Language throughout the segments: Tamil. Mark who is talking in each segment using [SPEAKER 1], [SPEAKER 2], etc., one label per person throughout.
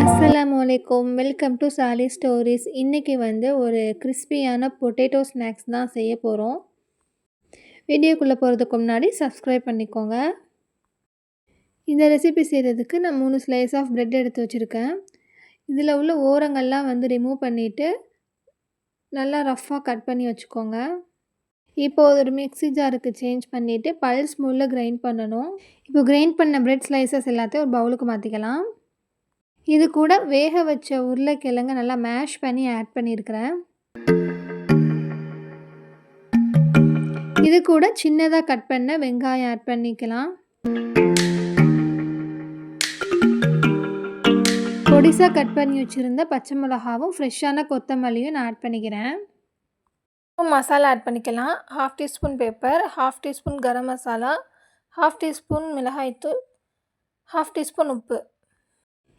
[SPEAKER 1] அஸ்ஸலாமு அலைக்கும். Welcome to Sali stories. இன்னைக்கு ஒரு கிறிஸ்பியான பொட்டேட்டோ ஸ்நாக்ஸ் தான் செய்ய போகிறோம். வீடியோக்குள்ளே போகிறதுக்கு முன்னாடி சப்ஸ்கிரைப் பண்ணிக்கோங்க. இந்த ரெசிபி செய்கிறதுக்கு நான் 3 ஸ்லைஸ் ஆஃப் பிரெட் எடுத்து வச்சுருக்கேன். இதில் உள்ள ஓரங்கள்லாம் ரிமூவ் பண்ணிவிட்டு நல்லா ரஃப்பாக கட் பண்ணி வச்சுக்கோங்க. இப்போ ஒரு மிக்ஸி ஜாருக்கு சேஞ்ச் பண்ணிவிட்டு பல்ஸ் மூடில் கிரைண்ட் பண்ணணும். இப்போ கிரைண்ட் பண்ண பிரெட் ஸ்லைசஸ் எல்லாத்தையும் ஒரு பவுலுக்கு மாற்றிக்கலாம். இது கூட வேக வச்ச உருளைக்கிழங்கு நல்லா மேஷ் பண்ணி ஆட் பண்ணியிருக்கிறேன். இது கூட சின்னதாக கட் பண்ண வெங்காயம் ஆட் பண்ணிக்கலாம். பொடிசாக கட் பண்ணி வச்சுருந்த பச்சை மிளகாவும் ஃப்ரெஷ்ஷான கொத்தமல்லியும் நான் ஆட் பண்ணிக்கிறேன். மசாலா ஆட் பண்ணிக்கலாம். 1/2 teaspoon pepper, 1/2 teaspoon garam masala, 1/2 teaspoon மிளகாய்த்தூள், 1/2 டீஸ்பூன் உப்பு.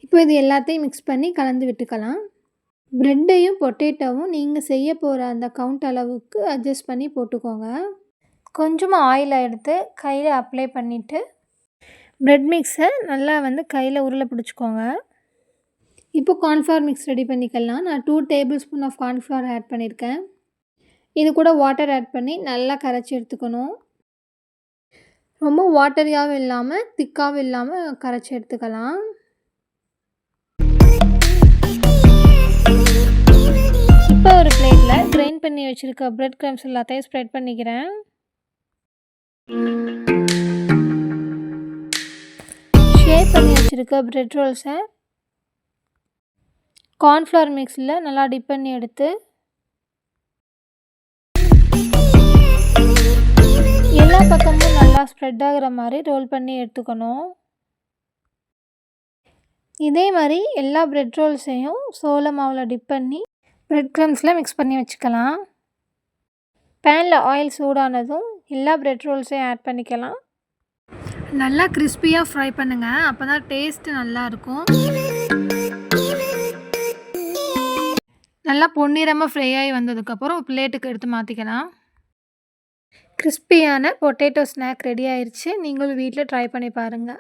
[SPEAKER 1] இப்போ இது எல்லாத்தையும் மிக்ஸ் பண்ணி கலந்து விட்டுக்கலாம். ப்ரெட்டையும் பொட்டேட்டோவும் நீங்கள் செய்ய போகிற அந்த கவுண்ட் அளவுக்கு அட்ஜஸ்ட் பண்ணி போட்டுக்கோங்க. கொஞ்சமாக ஆயில் எடுத்து கையில் அப்ளை பண்ணிவிட்டு ப்ரெட் மிக்ஸை நல்லா கையில் உருளை பிடிச்சிக்கோங்க. இப்போ கார்ன்ஃப்ளவர் மிக்ஸ் ரெடி பண்ணிக்கலாம். நான் 2 tablespoon of cornflour add பண்ணியிருக்கேன். இது கூட வாட்டர் ஆட் பண்ணி நல்லா கரைச்சி எடுத்துக்கணும். ரொம்ப வாட்டரியாகவும் இல்லாமல் திக்காகவும் இல்லாமல் கரைச்சி எடுத்துக்கலாம். இப்போ ஒரு பிளேட்டில் கிரைண்ட் பண்ணி வச்சுருக்க பிரெட் க்ரம்ஸ் எல்லாத்தையும் ஸ்ப்ரெட் பண்ணிக்கிறேன். ஷேப் பண்ணி வச்சுருக்க பிரெட் ரோல்ஸை கார்ன்ஃப்ளவர் மிக்ஸில் நல்லா டிப் பண்ணி எடுத்து எல்லா பக்கமும் நல்லா ஸ்ப்ரெட் ஆகிற மாதிரி ரோல் பண்ணி எடுத்துக்கணும். இதே மாதிரி எல்லா பிரெட் ரோல்ஸையும் சோள மாவில் டிப் பண்ணி பிரெட் க்ரம்ஸில் மிக்ஸ் பண்ணி வச்சுக்கலாம். பேனில் ஆயில் சூடானதும் எல்லா பிரெட் ரோல்ஸையும் ஆட் பண்ணிக்கலாம். நல்லா கிறிஸ்பியாக ஃப்ரை பண்ணுங்கள், அப்போ தான் டேஸ்ட்டு நல்லாயிருக்கும். நல்லா பொன்னிறமாக ஃப்ரை ஆகி வந்ததுக்கப்புறம் பிளேட்டுக்கு எடுத்து மாற்றிக்கலாம். கிறிஸ்பியான பொட்டேட்டோ ஸ்நாக் ரெடி ஆயிடுச்சு. நீங்களும் வீட்டில் ட்ரை பண்ணி பாருங்கள்.